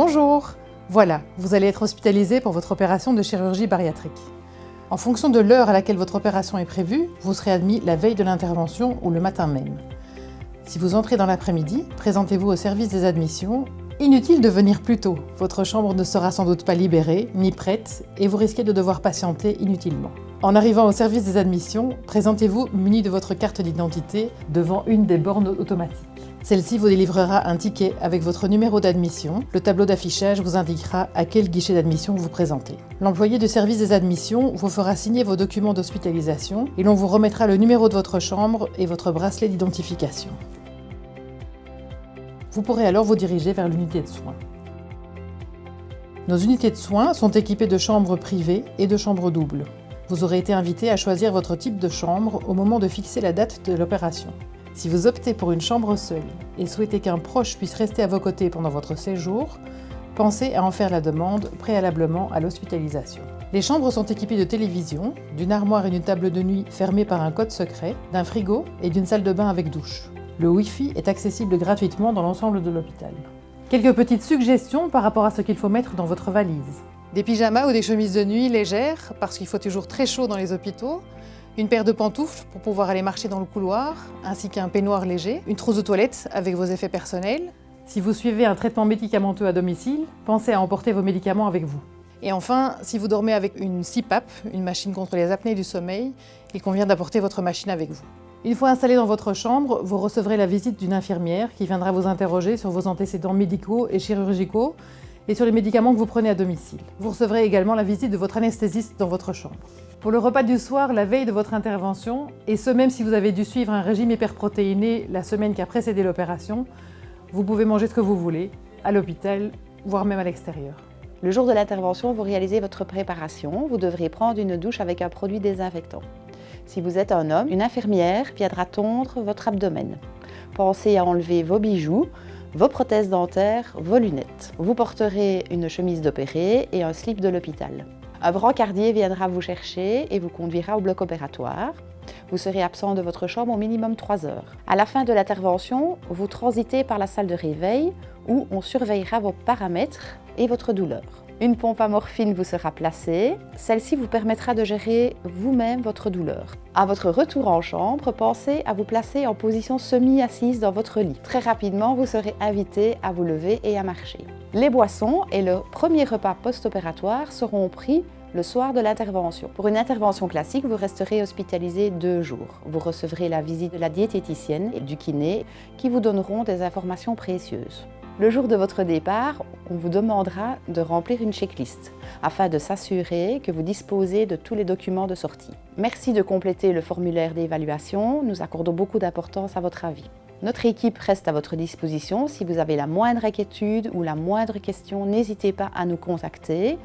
Bonjour! Voilà, vous allez être hospitalisé pour votre opération de chirurgie bariatrique. En fonction de l'heure à laquelle votre opération est prévue, vous serez admis la veille de l'intervention ou le matin même. Si vous entrez dans l'après-midi, présentez-vous au service des admissions. Inutile de venir plus tôt, votre chambre ne sera sans doute pas libérée, ni prête, et vous risquez de devoir patienter inutilement. En arrivant au service des admissions, présentez-vous muni de votre carte d'identité devant une des bornes automatiques. Celle-ci vous délivrera un ticket avec votre numéro d'admission. Le tableau d'affichage vous indiquera à quel guichet d'admission vous présentez. L'employé du service des admissions vous fera signer vos documents d'hospitalisation et l'on vous remettra le numéro de votre chambre et votre bracelet d'identification. Vous pourrez alors vous diriger vers l'unité de soins. Nos unités de soins sont équipées de chambres privées et de chambres doubles. Vous aurez été invité à choisir votre type de chambre au moment de fixer la date de l'opération. Si vous optez pour une chambre seule et souhaitez qu'un proche puisse rester à vos côtés pendant votre séjour, pensez à en faire la demande préalablement à l'hospitalisation. Les chambres sont équipées de télévision, d'une armoire et d'une table de nuit fermée par un code secret, d'un frigo et d'une salle de bain avec douche. Le Wi-Fi est accessible gratuitement dans l'ensemble de l'hôpital. Quelques petites suggestions par rapport à ce qu'il faut mettre dans votre valise. Des pyjamas ou des chemises de nuit légères, parce qu'il faut toujours très chaud dans les hôpitaux. Une paire de pantoufles pour pouvoir aller marcher dans le couloir, ainsi qu'un peignoir léger, une trousse de toilette avec vos effets personnels. Si vous suivez un traitement médicamenteux à domicile, pensez à emporter vos médicaments avec vous. Et enfin, si vous dormez avec une CPAP, une machine contre les apnées du sommeil, il convient d'apporter votre machine avec vous. Une fois installé dans votre chambre, vous recevrez la visite d'une infirmière qui viendra vous interroger sur vos antécédents médicaux et chirurgicaux et sur les médicaments que vous prenez à domicile. Vous recevrez également la visite de votre anesthésiste dans votre chambre. Pour le repas du soir, la veille de votre intervention, et ce même si vous avez dû suivre un régime hyperprotéiné la semaine qui a précédé l'opération, vous pouvez manger ce que vous voulez, à l'hôpital, voire même à l'extérieur. Le jour de l'intervention, vous réalisez votre préparation. Vous devrez prendre une douche avec un produit désinfectant. Si vous êtes un homme, une infirmière viendra tondre votre abdomen. Pensez à enlever vos bijoux, vos prothèses dentaires, vos lunettes. Vous porterez une chemise d'opéré et un slip de l'hôpital. Un brancardier viendra vous chercher et vous conduira au bloc opératoire. Vous serez absent de votre chambre au minimum 3 heures. À la fin de l'intervention, vous transitez par la salle de réveil où on surveillera vos paramètres et votre douleur. Une pompe à morphine vous sera placée. Celle-ci vous permettra de gérer vous-même votre douleur. À votre retour en chambre, pensez à vous placer en position semi-assise dans votre lit. Très rapidement, vous serez invité à vous lever et à marcher. Les boissons et le premier repas post-opératoire seront pris le soir de l'intervention. Pour une intervention classique, vous resterez hospitalisé 2 jours. Vous recevrez la visite de la diététicienne et du kiné qui vous donneront des informations précieuses. Le jour de votre départ, on vous demandera de remplir une checklist afin de s'assurer que vous disposez de tous les documents de sortie. Merci de compléter le formulaire d'évaluation. Nous accordons beaucoup d'importance à votre avis. Notre équipe reste à votre disposition. Si vous avez la moindre inquiétude ou la moindre question, n'hésitez pas à nous contacter.